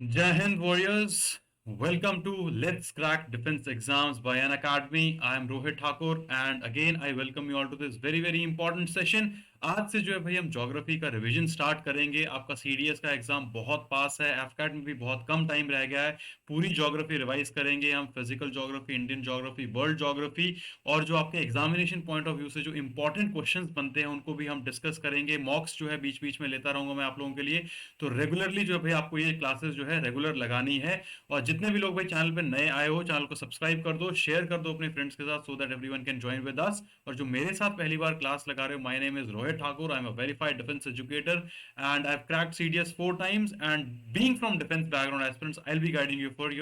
Jai Hind warriors, welcome to Let's Crack Defense Exams by an Academy. I am Rohit Thakur and again I welcome you all to this very important session. आज से जो है भाई हम geography का revision start करेंगे। आपका CDS का एग्जाम बहुत पास है, एफकैट में भी बहुत कम टाइम रह गया है। पूरी ज्योग्राफी रिवाइज करेंगे हम, physical geography, Indian geography, world geography, और जो आपके एग्जामिनेशन पॉइंट ऑफ व्यू से जो इंपॉर्टेंट क्वेश्चंस बनते हैं उनको भी हम डिस्कस करेंगे। मॉक्स जो है बीच बीच में लेता रहूंगा मैं आप लोगों के लिए। तो रेगुलरली जो है भाई आपको ये क्लासेस जो है रेगुलर लगानी है। और जितने भी लोग भाई चैनल पे नए आए हो, चैनल को सब्सक्राइब कर दो, शेयर कर दो अपने फ्रेंड्स के साथ, so that everyone can join with us. और जो मेरे साथ पहली बार क्लास लगा रहे हो, my name is Rohit Thakur, I am a verified defence educator and I have cracked CDS 4 times, and being from defence background aspirants I will be guiding you for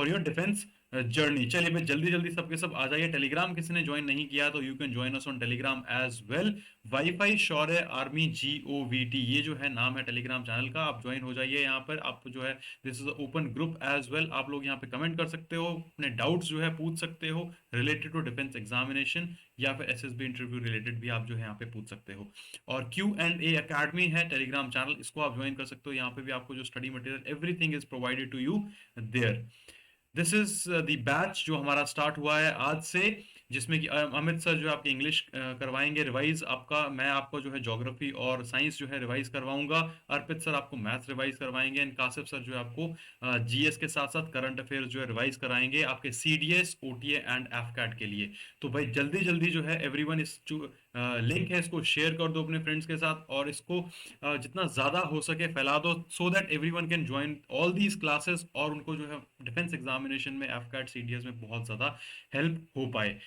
your defence journey. चलिए भाई जल्दी जल्दी सबके सब आ जाइए। टेलीग्राम किसी ने join नहीं किया तो you can join us on Telegram as well. WiFi Shaurya army GOVT, ये जो है नाम है टेलीग्राम चैनल का। आप ज्वाइन हो जाइए यहाँ पर। आप जो है this is open group as well. आप लोग यहाँ पे कमेंट कर सकते हो, अपने डाउट्स जो है पूछ सकते हो रिलेटेड टू डिफेंस एग्जामिनेशन, या फिर SSB इंटरव्यू रिलेटेड भी आप जो है यहाँ पे पूछ सकते हो। और Q&A अकेडमी है टेलीग्राम चैनल, इसको आप ज्वाइन कर सकते हो। यहाँ पे भी आपको जो study material everything is provided to you there. This is the batch जो हमारा स्टार्ट हुआ है आज से, जिसमें कि अमित सर जो है आपकी इंग्लिश करवाएंगे रिवाइज। आपका मैं आपको जो है ज्योग्राफी और साइंस जो है रिवाइज करवाऊंगा। अर्पित सर आपको मैथ्स रिवाइज करवाएंगे एंड कासिफ सर जो है आपको GS के साथ साथ करंट अफेयर्स जो है रिवाइज कराएंगे आपके CDS OTA एंड एफकैट के लिए। तो भाई जल्दी जल्दी जो है एवरीवन इस लिंक है, इसको शेयर कर दो अपने फ्रेंड्स के साथ, और इसको जितना ज्यादा हो सके फैला दो, so that everyone can join all these classes, और उनको जो है डिफेंस एग्जामिनेशन में एफकैट CDS में बहुत ज्यादा हेल्प हो पाए।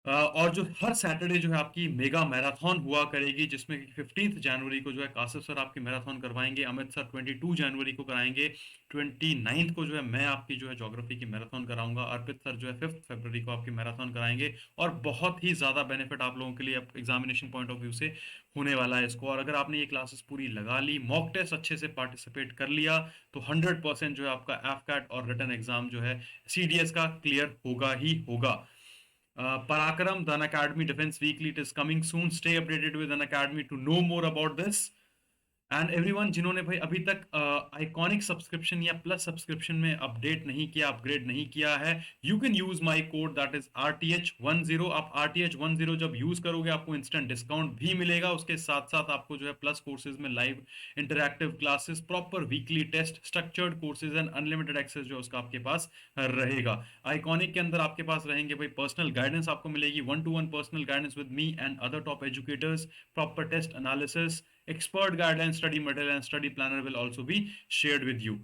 और जो हर सैटरडे जो है आपकी मेगा मैराथन हुआ करेगी, जिसमें कि 15 जनवरी को जो है कासिफ सर आपकी मैराथन करवाएंगे, अमित सर 22 जनवरी को कराएंगे, 29 को जो है मैं आपकी जो है ज्योग्राफी की मैराथन कराऊंगा, अर्पित सर जो है 5 फरवरी को आपकी मैराथन कराएंगे। और बहुत ही ज्यादा बेनिफिट आप लोगों के लिए एग्जामिनेशन पॉइंट ऑफ व्यू से होने वाला है इसको। और अगर आपने ये क्लासेस पूरी लगा ली, मॉक टेस्ट अच्छे से पार्टिसिपेट कर लिया, तो 100% जो है आपका एफकैट और रिटन एग्जाम जो है CDS का क्लियर होगा ही होगा। Parakram, the Academy Defense Weekly, it is coming soon. Stay updated with an Academy to know more about this. And everyone जिन्होंने भाई अभी तक आइकॉनिक सब्सक्रिप्शन या प्लस सब्सक्रिप्शन में अपडेट नहीं किया, अपग्रेड नहीं किया है, you can use my code that is RTH10। आप RTH10 जब यूज करोगे आपको इंस्टेंट डिस्काउंट भी मिलेगा। उसके साथ साथ आपको जो है प्लस कोर्सेज में live interactive classes, proper weekly test, structured courses and unlimited access जो उसका आपके पास रहेगा। आइकॉनिक के अंदर आपके पास रहेंगे भाई पर्सनल गाइडेंस आपको मिलेगी, 1-to-1 personal guidance with me and other top educators, proper test analysis, expert guidelines, study material and study planner will also be shared with you.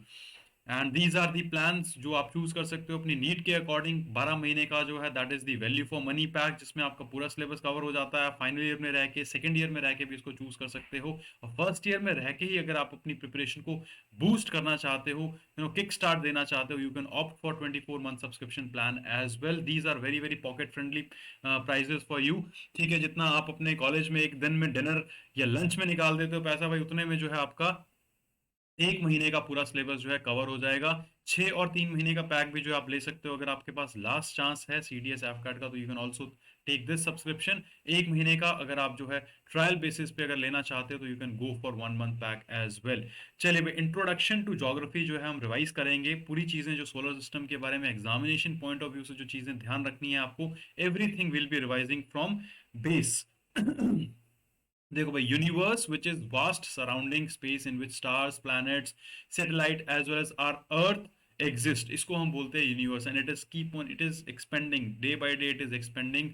And these are the plans जो आप choose कर सकते हो अपनी need के according. 12 महीने का जो है that is the value for money pack, जिसमें आपका पूरा सिलेबस कवर हो जाता है। फाइनल ईयर में रह के, सेकंड ईयर में रह के भी इसको चूज कर सकते हो, और फर्स्ट ईयर में रह के ही अगर आप अपनी प्रिपरेशन को बूस्ट करना चाहते हो, किक स्टार्ट देना चाहते हो, you can opt for 24 month subscription plan as well. These are very pocket friendly prices for you. ठीक है, जितना आप अपने कॉलेज में एक दिन में डिनर या लंच में निकाल देते हो पैसा, भाई उतने में जो है आपका 1 महीने का पूरा सिलेबस जो है कवर हो जाएगा। 6 और 3 महीने का पैक भी जो आप ले सकते हो। अगर आपके पास लास्ट चांस है CDS एफकैट का, तो you can also take this subscription 1 महीने का। अगर आप जो है ट्रायल बेसिस पे अगर लेना चाहते हो तो you can go for 1 month pack as well. चलिए भाई इंट्रोडक्शन टू ज्योग्राफी जो है हम रिवाइज करेंगे। पूरी चीजें जो सोलर सिस्टम के बारे में एग्जामिनेशन पॉइंट ऑफ व्यू से जो चीजें ध्यान रखनी है आपको, everything will be revising from base. देखो भाई, universe which is vast surrounding space in which stars, planets, satellite as well as our earth exist, इसको हम बोलते हैं universe. And it is keep on, it is expanding day by day, it is expanding.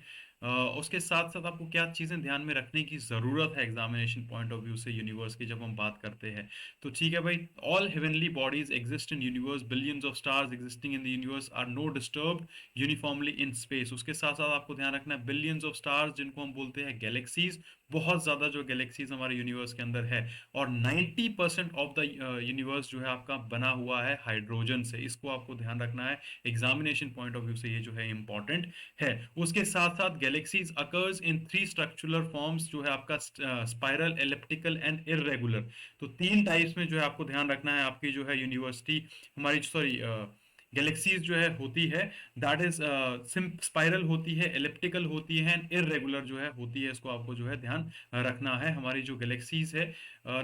उसके साथ साथ आपको क्या चीजें ध्यान में रखने की जरूरत है एग्जामिनेशन पॉइंट ऑफ व्यू से यूनिवर्स की जब हम बात करते हैं, तो ठीक है भाई। All heavenly bodies exist in universe, billions of stars existing in the universe are no disturbed uniformly in space. उसके साथ साथ आपको ध्यान रखना है बिलियंस ऑफ स्टार्स, जिनको हम बोलते हैं गैलेक्सीज, बहुत ज्यादा जो गैलेक्सीज हमारे यूनिवर्स के अंदर है। और 90% ऑफ द यूनिवर्स जो है आपका बना हुआ है हाइड्रोजन से, इसको आपको ध्यान रखना है एग्जामिनेशन पॉइंट ऑफ व्यू से, ये जो है इंपॉर्टेंट है। उसके साथ साथ galaxies occurs in 3 structural forms, जो है आपका स्पाइरल, एलिप्टिकल एंड इररेगुलर। तो 3 टाइप्स में जो है आपको ध्यान रखना है। आपकी जो है यूनिवर्सिटी हमारी, सॉरी, गैलेक्सीज जो है होती है दैट इज स्पाइरल होती है, एलिप्टिकल होती है, इररेगुलर जो है होती है। इसको आपको जो है ध्यान रखना है। हमारी जो गैलेक्सीज है,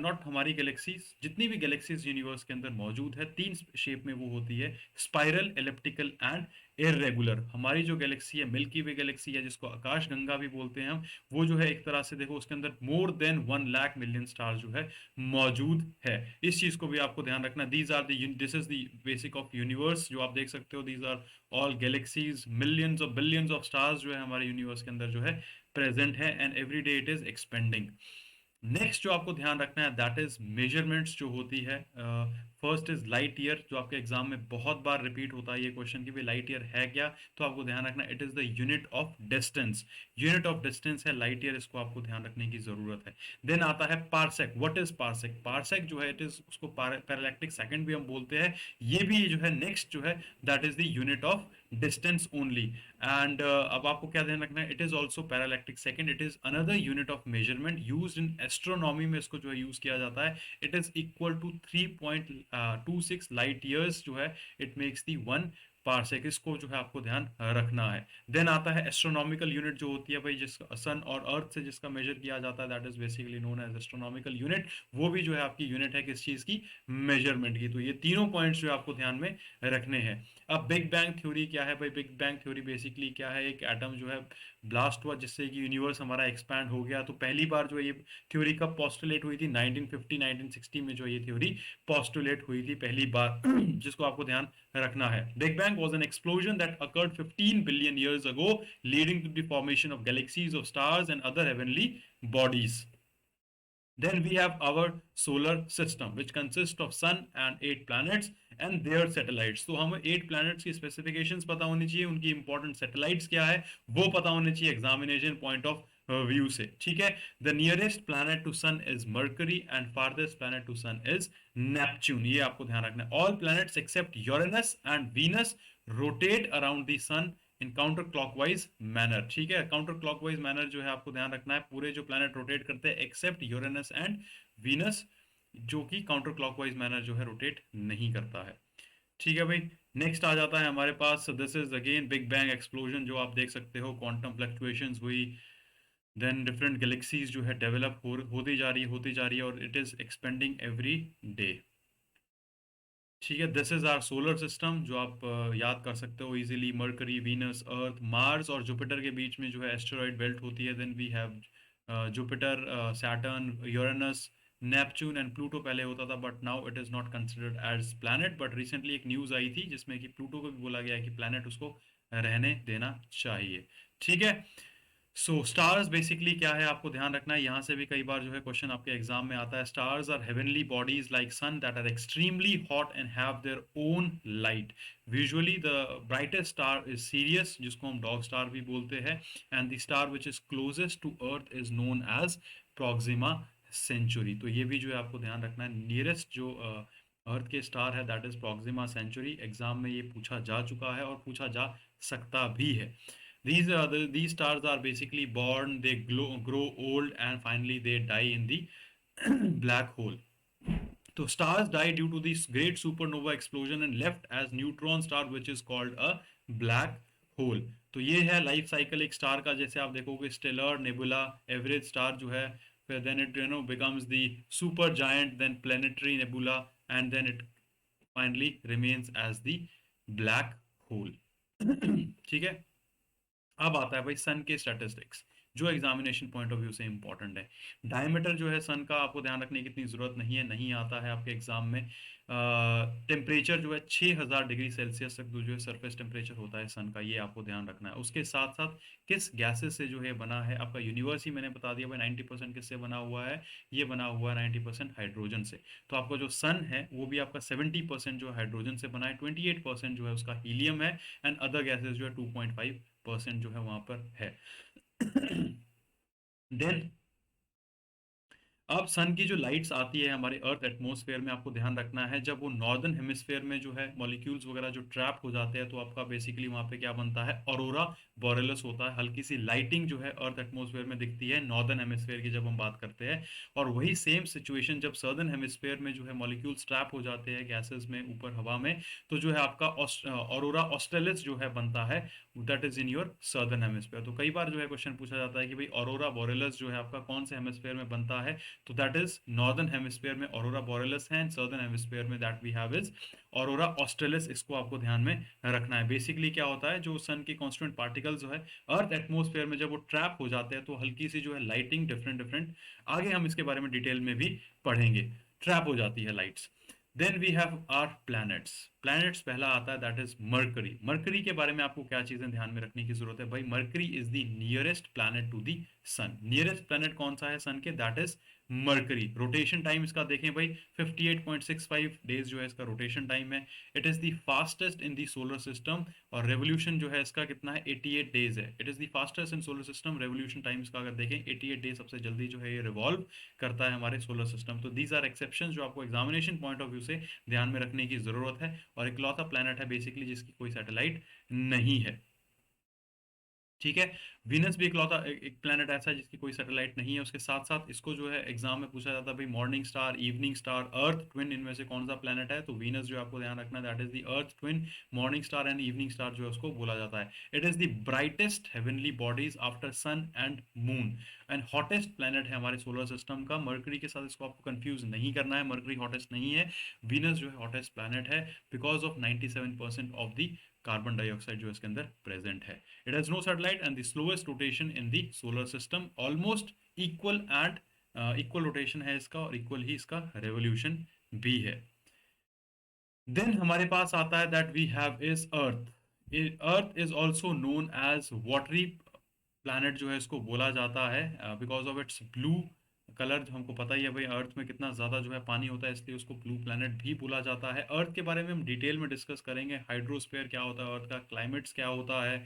नॉट हमारी गैलेक्सीज, जितनी भी गैलेक्सीज यूनिवर्स के अंदर मौजूद है, तीन शेप में वो होती है, स्पाइरल, एलिप्टिकल एंड इररेगुलर। हमारी जो गैलेक्सी है, मिल्की वे गैलेक्सी है, जिसको आकाश गंगा भी बोलते हैं हम, वो जो है एक तरह से देखो उसके अंदर more than 1 lakh million star जो है मौजूद है। इस चीज को भी आपको ध्यान रखना। These are this is the basic of universe जो आप देख सकते हो। These are all galaxies, millions of billions of stars जो है हमारे यूनिवर्स के अंदर जो है प्रेजेंट है, and every day it is expanding. Next जो आपको ध्यान रखना है दैट इज मेजरमेंट्स जो होती है। फर्स्ट इज लाइट ईयर, जो आपके एग्जाम में बहुत बार रिपीट होता है ये क्वेश्चन कि भाई लाइट ईयर है क्या, तो आपको ध्यान रखना it is the unit of distance. Unit of distance है लाइट ईयर, इसको आपको ध्यान रखने की जरूरत है। देन आता है parsec. What is parsec? Parsec जो है इट इज, उसको पैरालैक्टिक सेकंड भी हम बोलते हैं। ये भी जो है नेक्स्ट जो है that is the unit of distance only. And अब आपको क्या ध्यान रखना है, it is also parallactic second, it is another unit of measurement used in astronomy में। इसको जो है यूज किया जाता है। It is equal to 3.26 light years जो है, इट मेक्स दी 1 पारसेक। इसको जो है आपको ध्यान रखना है। देन आता है एस्ट्रोनॉमिकल यूनिट जो होती है भाई, जिसका सन और अर्थ से जिसका मेजर किया जाता है, that is basically known as astronomical unit. वो भी जो है आपकी यूनिट है किस चीज की? मेजरमेंट की। तो ये तीनों पॉइंट्स जो आपको ध्यान में रखने हैं। अब बिग बैंग थ्योरी क्या है भाई? बिग बैंग थ्योरी बेसिकली क्या है, एक एटम जो है ब्लास्ट हुआ जिससे कि यूनिवर्स हमारा एक्सपैंड हो गया। तो पहली बार जो ये थ्योरी कब पोस्टुलेट हुई थी? 1950 1960 में जो ये थ्योरी पोस्टुलेट हुई थी पहली बार जिसको आपको ध्यान रखना है। Big bang was an explosion that occurred 15 billion years ago, leading to the formation of galaxies of stars and other heavenly bodies. Then we have our solar system, which consists of sun and 8 planets and their satellites. तो हमें 8 planets की specifications पता होनी चाहिए, उनकी important satellites क्या है वो पता होनी चाहिए examination point of व्यू से। ठीक है। The nearest planet to sun is Mercury and farthest planet to sun is Neptune। ये आपको ध्यान रखना है। All planets except Uranus and Venus rotate around the sun in counter clockwise manner. ठीक है, काउंटर क्लॉकवाइज मैनर जो है आपको ध्यान रखना है। पूरे जो प्लैनेट रोटेट करते हैं एक्सेप्ट यूरेनस एंड वीनस, जो कि काउंटर क्लॉकवाइज मैनर जो है रोटेट नहीं करता है। ठीक है भाई। नेक्स्ट आ जाता है हमारे पास, this is again big bang explosion जो आप देख सकते हो, क्वांटम फ्लक्चुएशंस हुई, देन डिफरेंट गैलेक्सीज जो है डेवलप होती जा रही है, होती जा रही है, और it is expanding every day. ठीक है, this is our solar system जो आप याद कर सकते हो easily. Mercury, Venus, Earth, Mars और जुपिटर के बीच में जो है एस्टेरॉइड बेल्ट होती है। Then we have Jupiter, Saturn, Uranus, Neptune and Pluto पहले होता था, but now it is not considered as planet. But recently एक न्यूज आई थी जिसमें कि प्लूटो को भी बोला गया है कि प्लैनेट उसको रहने देना चाहिए। ठीक है। सो स्टार्स बेसिकली क्या है आपको ध्यान रखना है। यहाँ से भी कई बार जो है क्वेश्चन आपके एग्जाम में आता है। Stars are heavenly bodies like sun that are extremely hot and have their own light. Visually the brightest star is Sirius, जिसको हम डॉग स्टार भी बोलते हैं, and the star which is closest to Earth is known as Proxima Centauri. तो ये भी जो है आपको ध्यान रखना है। नियरेस्ट जो अर्थ के स्टार है that is Proxima Centauri. Exam में ये पूछा जा चुका है और पूछा जा सकता भी है। These stars are basically born, they grow old, and finally they die in the black hole. So stars die due to this great supernova explosion and left as neutron star, which is called a black hole. तो ये है life cycle एक star का। जैसे आप देखोगे stellar, nebula, average star जो है, फिर then it becomes the super giant, then planetary nebula, and then it finally remains as the black hole. ठीक है। अब आता है भाई सन के स्टैटिस्टिक्स, जो एग्जामिनेशन पॉइंट ऑफ व्यू से इंपॉर्टेंट है। डायमीटर जो है सन का आपको ध्यान रखने की इतनी जरूरत नहीं है, नहीं आता है आपके एग्जाम में। टेम्परेचर जो है 6000 डिग्री सेल्सियस तक जो है सरफेस टेम्परेचर होता है सन का, ये आपको ध्यान रखना है। उसके साथ साथ किस गैसेस से जो है बना है आपका यूनिवर्स ही मैंने बता दिया भाई। 90% किससे बना हुआ है? ये बना हुआ है 90% हाइड्रोजन से। तो आपका जो सन है वो भी आपका 70% जो हाइड्रोजन से बना है, 28% जो है उसका हीलियम है, एंड अदर गैसेस जो है 2.5% जो है वहां पर है। देन अब सन की जो लाइट्स आती है हमारे अर्थ एटमॉस्फेयर में, आपको ध्यान रखना है जब वो नॉर्दर्न हेमिस्फेयर में जो है मॉलिक्यूल्स वगैरह जो ट्रैप हो जाते हैं, तो आपका बेसिकली वहां पे क्या बनता है, ऑरोरा बोरेलस होता है। हल्की सी लाइटिंग जो है अर्थ एटमॉस्फेयर में दिखती है नॉर्दर्न हेमिस्फेयर की जब हम बात करते हैं। और वही सेम सिचुएशन जब सदर्न हेमिस्फेयर में जो है मॉलिक्यूल्स ट्रैप हो जाते हैं गैसेस में ऊपर हवा में, तो जो है आपका ऑरोरा ऑस्ट्रेलिस जो है बनता है, that is in your southern hemisphere. तो कई बार जो है क्वेश्चन पूछा जाता है कि भाई ऑरोरा बोरेलस जो है आपका कौन से हेमिस्फेयर में बनता है, तो दैट इज नॉर्दर्न हेमिस्फेयर में ऑरोरा बोरेलस है, एंड सदर्न हेमिस्फेयर में that we have is aurora australis. इसको आपको ध्यान में रखना है। बेसिकली क्या होता है, जो सन के कॉन्स्टिट्यूएंट पार्टिकल जो है अर्थ एटमॉस्फेयर में जब वो ट्रैप हो जाते हैं, तो हल्की सी जो है लाइटिंग डिफरेंट डिफरेंट, आगे हम इसके बारे में डिटेल में भी पढ़ेंगे, ट्रैप हो जाती है lights. Then we have our planets. Planets पहला आता है दैट इज मरकरी। मरकरी के बारे में आपको क्या चीजें ध्यान में रखने की जरूरत है भाई, Mercury is the nearest planet to the sun. Nearest planet कौन सा है सन के, that is Mercury. Rotation time इसका देखें भाई, 58.65 डेज जो है इसका रोटेशन टाइम है। It is the fastest in the solar system, और रेवोल्यूशन जो है इसका कितना है, 88 डेज है। It is the fastest in solar system. Revolution time इसका अगर देखें 88 डेज सबसे जल्दी जो है ये रिवॉल्व करता है हमारे सोलर सिस्टम। तो दीज आर एक्सेप्शंस जो आपको एग्जामिनेशन पॉइंट ऑफ व्यू से ध्यान में रखने की जरूरत है। और इकलौता प्लैनेट है बेसिकली जिसकी कोई सैटेलाइट नहीं है, ठीक है। वीनस भी इकलौता एक प्लेनेट ऐसा है जिसकी कोई सैटेलाइट नहीं है। उसके साथ साथ इसको जो है एग्जाम में पूछा जाता है भाई, मॉर्निंग स्टार, इवनिंग स्टार, अर्थ ट्विन, इनमें से कौन सा प्लेनेट है, तो वीनस जो आपको ध्यान रखना है that is the Earth twin. Morning star and evening star जो है उसको बोला जाता है। It is the brightest heavenly bodies after sun and moon, and hottest planet है हमारे सोलर सिस्टम का। मर्करी के साथ इसको आपको कंफ्यूज नहीं करना है, मर्करी हॉटेस्ट नहीं है। वीनस जो है हॉटेस्ट प्लेनेट है because of 97% of the carbon dioxide जो इसके अंदर प्रेजेंट है। It has no satellite and the slowest rotation in the solar system, almost equal and equal rotation है इसका, और equal ही इसका revolution भी है। देन हमारे पास आता है that we have is Earth. Earth is also known as watery planet जो है इसको बोला जाता है because of its blue colour. जो हमको पता ही है भाई अर्थ में कितना ज़्यादा जो है पानी होता है, इसलिए उसको ब्लू प्लैनेट भी बोला जाता है। अर्थ के बारे में हम डिटेल में डिस्कस करेंगे, हाइड्रोस्फीयर क्या होता है, अर्थ का क्लाइमेट्स क्या होता है,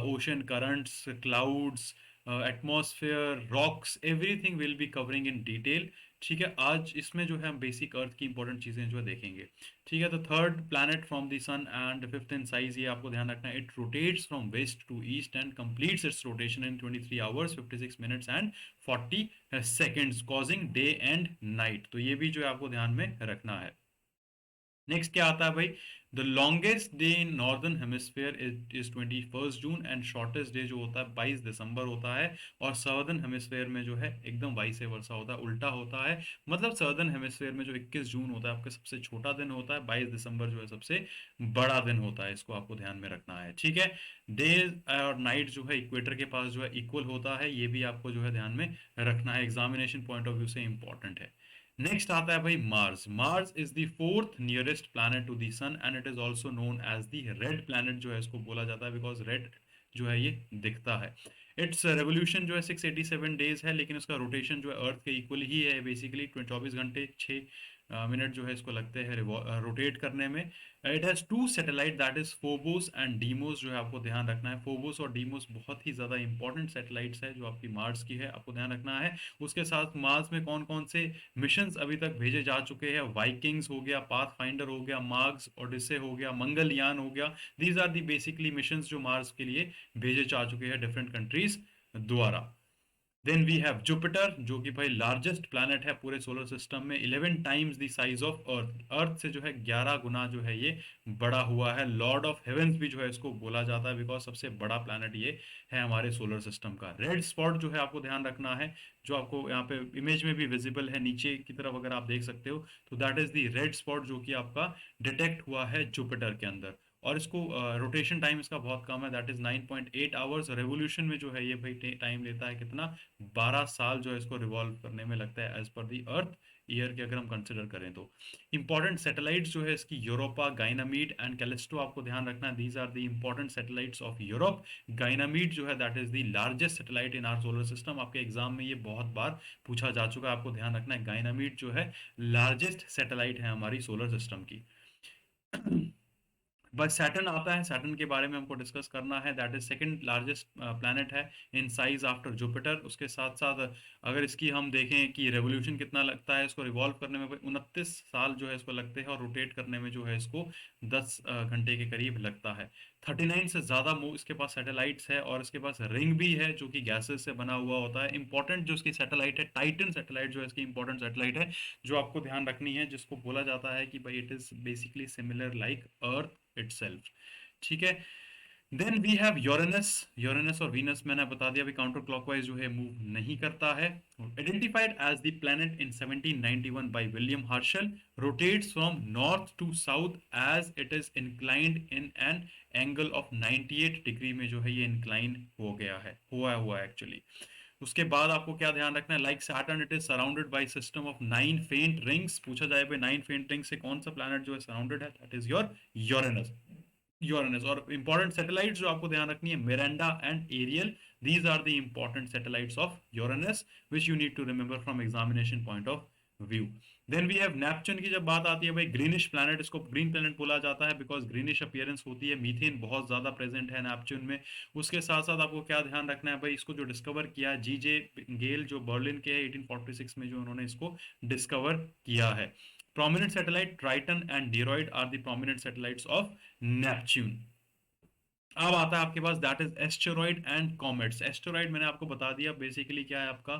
ocean currents, clouds, atmosphere, rocks, everything will be covering in detail. ठीक है, आज इसमें जो है हम बेसिक अर्थ की इंपॉर्टेंट चीज़ें जो है देखेंगे। ठीक है, तो third planet from the sun and fifth in size, ये आपको ध्यान रखना है। It rotates from west to east and completes its rotation in 23 hours 56 minutes and 40 seconds, causing day and night. तो ये भी जो है आपको ध्यान में रखना है। नेक्स्ट क्या आता है भाई, the longest day in northern hemisphere is 21 June, and shortest day जो होता है 22 दिसंबर होता है। और सर्दर्न हेमिस्फेयर में जो है एकदम वाइस वर्सा होता है, उल्टा होता है। मतलब सर्दर्न हेमिस्फेयर में जो 21 जून होता है आपका सबसे छोटा दिन होता है, 22 दिसंबर जो है सबसे बड़ा दिन होता है। इसको आपको ध्यान में रखना है, ठीक है। डे और नाइट जो है इक्वेटर के पास जो है इक्वल होता है, ये भी आपको जो है ध्यान में रखना है, एग्जामिनेशन पॉइंट ऑफ व्यू से इंपॉर्टेंट है। नेक्स्ट आता है भाई Mars. Mars is the fourth nearest planet to the sun, and it is also known as the red planet जो है इसको बोला जाता है बिकॉज रेड जो है ये दिखता है। इट्स रेवोल्यूशन जो है 687 डेज है, लेकिन उसका रोटेशन जो है अर्थ के इक्वल ही है। बेसिकली 24 घंटे 6 मिनट जो है इसको लगते हैं रोटेट करने में। It has two satellite that is Phobos and Deimos, जो है आपको ध्यान रखना है। फोबोस और डीमोस बहुत ही ज़्यादा इंपॉर्टेंट सैटेलाइट्स है जो आपकी मार्स की है, आपको ध्यान रखना है। उसके साथ मार्स में कौन कौन से मिशंस अभी तक भेजे जा चुके हैं, वाइकिंग्स हो गया, पाथ फाइंडर हो गया, मार्स ओडिसे हो गया, मंगलयान हो गया। These are the basically missions जो मार्स के लिए भेजे जा चुके हैं डिफरेंट कंट्रीज द्वारा। देन वी हैव जुपिटर, जो कि भाई लार्जेस्ट प्लैनेट है पूरे सोलर सिस्टम में, 11 times the size of earth. Earth से जो है 11 गुना जो है ये बड़ा हुआ है। लॉर्ड ऑफ हेवेंस भी जो है इसको बोला जाता है बिकॉज सबसे बड़ा प्लैनेट ये है हमारे सोलर सिस्टम का। रेड स्पॉट जो है आपको ध्यान रखना है, जो आपको यहाँ पे इमेज में भी विजिबल है नीचे की तरफ अगर आप देख सकते हो, तो that is the red spot जो कि आपका डिटेक्ट हुआ है जुपिटर के अंदर। और इसको रोटेशन टाइम इसका बहुत कम है, दैट इज 9.8 आवर्स। रेवोल्यूशन में जो है ये भाई टाइम लेता है कितना, 12 साल जो है इसको रिवॉल्व करने में लगता है एज पर दी अर्थ ईयर के अगर हम कंसिडर करें तो। इंपॉर्टेंट सैटेलाइट्स जो है इसकी यूरोपा, गाइनामीड एंड कैलिस्टो, आपको ध्यान रखना है। These are the important satellites of Europe. Ganymede जो है that is the largest satellite in our solar system. आपके एग्जाम में ये बहुत बार पूछा जा चुका है, आपको ध्यान रखना है। गाइनामीड जो है लार्जेस्ट सैटेलाइट है हमारी सोलर सिस्टम की। बस सैटर्न आता है, सैटर्न के बारे में हमको डिस्कस करना है। That is second largest planet है इन साइज आफ्टर जुपिटर। उसके साथ साथ अगर इसकी हम देखें कि रेवोल्यूशन कितना लगता है इसको रिवॉल्व करने में, 29 साल जो है इसको लगते हैं, और रोटेट करने में जो है इसको 10 घंटे के करीब लगता है। 39 से ज़्यादा इसके पास सैटेलाइट्स है, और इसके पास रिंग भी है जो कि गैसेस से बना हुआ होता है। इंपॉर्टेंट जो इसकी सैटेलाइट है, टाइटन सैटेलाइट जो है इसकी इंपॉर्टेंट सैटेलाइट है, जो आपको ध्यान रखनी है, जिसको बोला जाता है कि भाई it is basically similar like Earth itself. ठीक है। Then we have Uranus. Uranus और वीनस मैंने बता दिया, अभी काउंटर क्लॉकवाइज जो है मूव नहीं करता है। Identified as the planet in 1791 by William Herschel, rotates from north to south as it is inclined in an angle of 98 degree में जो है ये इंक्लाइन हो गया है, हुआ एक्चुअली। उसके बाद आपको क्या ध्यान रखना है, like Saturn it is surrounded by system of 9 फेंट रिंग्स। पूछा जाए भाई 9 फेंट रिंग से कौन सा प्लैनेट जो है सराउंडेड है, that is your Uranus. Uranus. और इंपॉर्टेंट सैटेलाइट्स जो आपको ध्यान रखनी है, Miranda and Ariel, these are the important satellites of Uranus which you need to remember from examination point of view. Then we have Neptune की जब बात आती है भाई, ग्रीनिश प्लैनेट, इसको ग्रीन प्लैनेट बोला जाता है बिकॉज ग्रीनिश अपीयरेंस होती है, मीथेन बहुत ज्यादा प्रेजेंट है नेपच्यून में। उसके साथ साथ आपको क्या ध्यान रखना है भाई, इसको जो डिस्कवर किया जी जे गेल, जो बर्लिन के है 1846 में जो उन्होंने इसको डिस्कवर किया है। prominent satellite Triton and Deroid are the prominent satellites of Neptune। अब आता है आपके पास that is asteroid and comets. Asteroid मैंने आपको बता दिया बेसिकली क्या है, आपका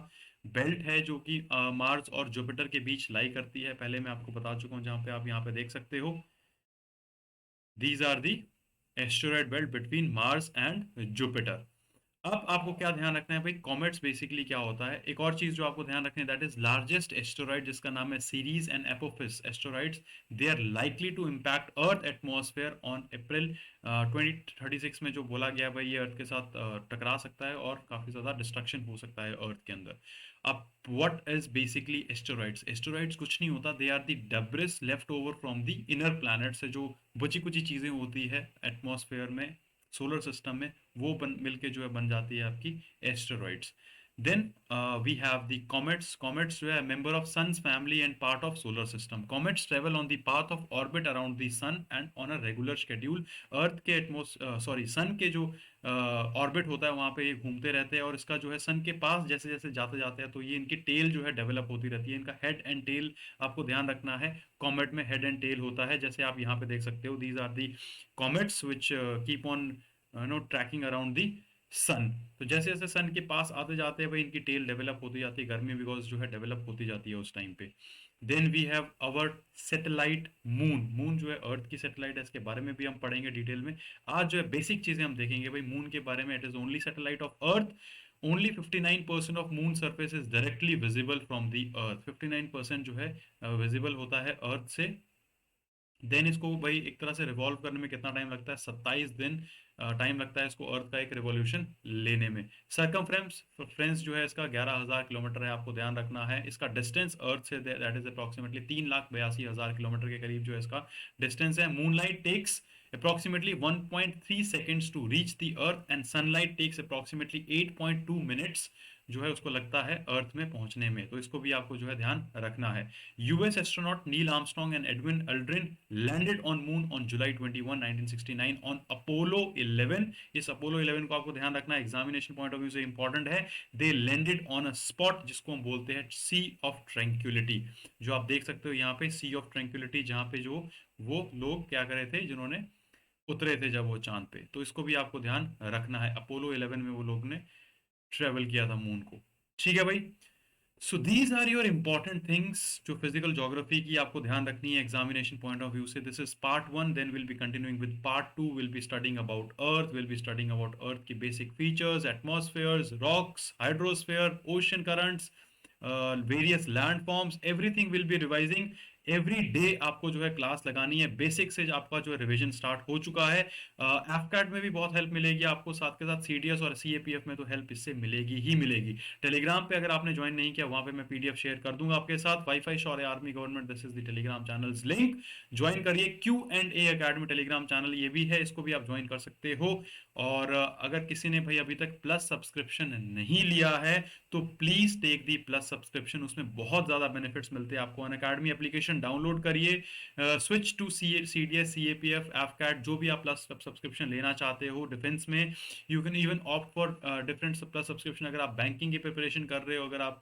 बेल्ट है जो कि मार्स और जुपिटर के बीच लाई करती है, पहले मैं आपको बता चुका हूं, जहां पे आप यहां पे देख सकते हो, these are the asteroid belt between Mars and Jupiter. अब आपको क्या ध्यान रखना है भाई, कॉमेट्स बेसिकली क्या होता है, एक और चीज जो आपको ध्यान रखनी है, दैट इज लार्जेस्ट एस्टेरॉइड जिसका नाम है Ceres and Apophis asteroids. They are likely to impact Earth atmosphere on April 2036 में, जो बोला गया भाई ये अर्थ के साथ टकरा सकता है और काफी ज्यादा डिस्ट्रक्शन हो सकता है अर्थ के अंदर। अब what is basically asteroids, asteroids कुछ नहीं होता, they are the debris left over from the inner planet से, जो बची कुची चीजें होती है एटमॉस्फेयर में, सोलर सिस्टम में, वो बन मिलके जो है बन जाती है आपकी asteroids. Then we have the comets. Comets जो है member of suns family and part of solar system. Comets travel on the path of orbit around the sun and on a regular schedule. Earth के sun के जो orbit होता है वहां पे ये घूमते रहते हैं, और इसका जो है सन के पास जैसे जैसे जाते जाते हैं तो ये इनकी टेल जो है डेवलप होती रहती है। इनका हेड एंड टेल आपको ध्यान रखना है, कॉमेट में हेड एंड टेल होता है, जैसे आप यहाँ पे देख सकते हो, these are the comets which keep on tracking around the sun. तो जैसे जैसे सन के पास आते जाते हैं भाई इनकी टेल डेवलप होती जाती है, गर्मी बिकॉज जो है डेवलप होती जाती है उस टाइम पे। Then we have our satellite moon. Moon जो है अर्थ की सैटेलाइट है, इसके बारे में भी हम पढ़ेंगे डिटेल में। आज जो है बेसिक चीजें हम देखेंगे भाई मून के बारे में। It is only satellite of earth. Only 59% of moon surface is directly visible from the earth. 59% जो है विजिबल होता है अर्थ से। देन इसको भाई एक तरह से रिवॉल्व करने में कितना टाइम लगता है, 27 दिन टाइम लगता है इसको अर्थ का एक रिवॉल्यूशन लेने में। सरकमफ्रेंस फ्रेंस जो है इसका 11,000 किलोमीटर है, आपको ध्यान रखना है। इसका distance earth say that is approximately 3,82,000 kilometre के करीब जो है इसका डिस्टेंस है। Moonlight takes approximately 1.3 seconds to reach the earth and sunlight takes approximately 8.2 minutes जो है उसको लगता है अर्थ में पहुंचने में, तो इसको भी आपको जो है ध्यान रखना है। US astronaut Neil Armstrong and Edwin Aldrin landed on moon on July 21 1969 on Apollo 11। इस अपोलो 11 को आपको ध्यान रखना है, एग्जामिनेशन पॉइंट ऑफ व्यू से इंपॉर्टेंट है। दे लैंडेड ऑन अ स्पॉट जिसको हम बोलते हैं सी ऑफ ट्रैंक्विलिटी, जो आप देख सकते हो यहाँ पे सी ऑफ ट्रैंक्विलिटी, जहाँ पे जो वो लोग क्या करे थे जिन्होंने उतरे थे जब वो चांद पे, तो इसको भी आपको ध्यान रखना है। अपोलो 11 में वो लोग ने ट्रेवल किया था मून को। ठीक है भाई। So these are your important things जो फिजिकल ज्योग्राफी की आपको ध्यान रखनी है एग्जामिनेशन पॉइंट ऑफ व्यू से। This is part 1। Then will be continuing with part 2। Will be studying about earth, will be studying about earth की basic features, atmospheres, rocks, hydrosphere, ocean currents, various land forms, everything will be revising. Every day आपको जो है class लगानी है, basic से आपका जो है रिवीजन स्टार्ट हो चुका है। एफकैट में भी बहुत हेल्प मिलेगी आपको, साथ के साथ सीडीएस और सीएपीएफ में तो हेल्प इससे मिलेगी ही मिलेगी। टेलीग्राम पे अगर आपने ज्वाइन नहीं किया, वहां पे मैं पीडीएफ शेयर कर दूंगा आपके साथ। WiFi Shaurya army government, this is the Telegram channels link, join करिए। Q and A academy Telegram channel ये भी है, इसको भी आप ज्वाइन कर सकते हो। और अगर किसी ने भाई अभी तक प्लस सब्सक्रिप्शन नहीं लिया है तो please take the plus subscription, उसमें बहुत ज्यादा बेनिफिट्स मिलते हैं आपको। Unacademy application subscription download करिए, switch to CDS, CAPF, AFCAT, जो भी आप प्लस सब्सक्रिप्शन लेना चाहते हो डिफेंस में। You can even opt for different plus subscription. अगर आप बैंकिंग की प्रिपरेशन कर रहे हो, अगर आप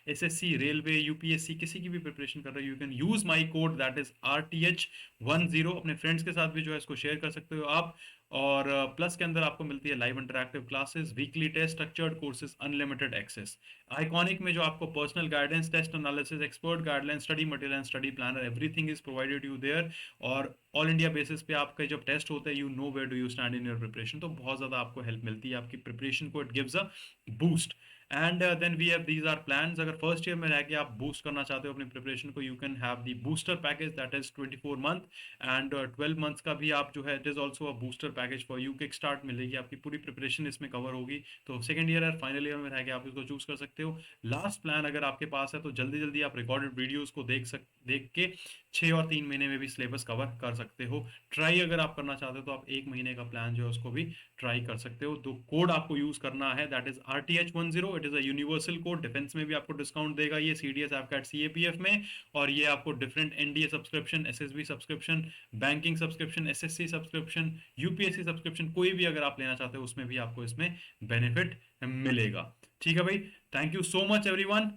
SSC, रेलवे, UPSC किसी की भी प्रिपरेशन कर रहे हो, you can use my code that is RTH10। अपने फ्रेंड्स के साथ भी जो है इसको शेयर कर सकते हो आप। और प्लस के अंदर आपको मिलती है live interactive classes, weekly test, structured courses, unlimited access. Iconic में जो आपको personal guidance, test analysis, expert guideline, study material and study planner, everything is provided you there. और ऑल इंडिया बेसिस पे आपके जब टेस्ट होते हैं, you know where do you stand in your preparation. तो बहुत ज़्यादा आपको हेल्प मिलती है आपकी प्रिपरेशन को, it gives a boost. And then we have these are plans. अगर फर्स्ट ईयर में रह के आप बूस्ट करना चाहते हो अपनी प्रिपरेशन को, you can have the booster package that is 24 month and 12 months का भी आप जो है, it is also a booster package for you. Kick start मिलेगी, आपकी पूरी प्रिपरेशन इसमें कवर होगी। तो सेकंड ईयर और फाइनल ईयर में रह के आप इसको चूज कर सकते हो। लास्ट प्लान अगर आपके पास है तो जल्दी जल्दी आप रिकॉर्डेड वीडियोस को देख के 6 और 3 महीने में भी सिलेबस कवर कर सकते हो। ट्राई अगर आप करना चाहते हो तो आप 1 महीने का प्लान जो है उसको भी ट्राई कर सकते हो। तो कोड आपको यूज करना है that is RTH10। It is a universal code. Defence में भी आपको डिस्काउंट देगा ये, CDS, एफकैट, CAPF में। और ये आपको different NDA subscription, SSB subscription, banking subscription, SSC subscription, UPSC subscription, कोई भी अगर आप लेना चाहते हो उसमें भी आपको इसमें बेनिफिट मिलेगा। ठीक है भाई, thank you so much everyone.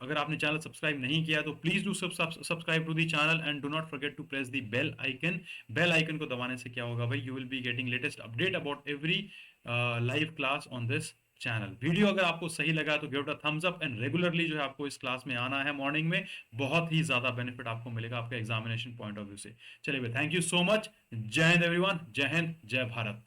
अगर आपने चैनल सब्सक्राइब नहीं किया तो please do subscribe to the channel and do not forget to press the bell icon. Bell icon को दबाने से क्या होगा भाई, you will be getting latest update about every live class on this channel. Video अगर आपको सही लगा तो give it a thumbs up and regularly जो है आपको इस क्लास में आना है मॉर्निंग में। बहुत ही ज्यादा बेनिफिट आपको मिलेगा आपके एग्जामिनेशन पॉइंट ऑफ व्यू से। चलिए भाई, थैंक यू सो मच। जय हिंद एवरीवन, जय हिंद, जय भारत।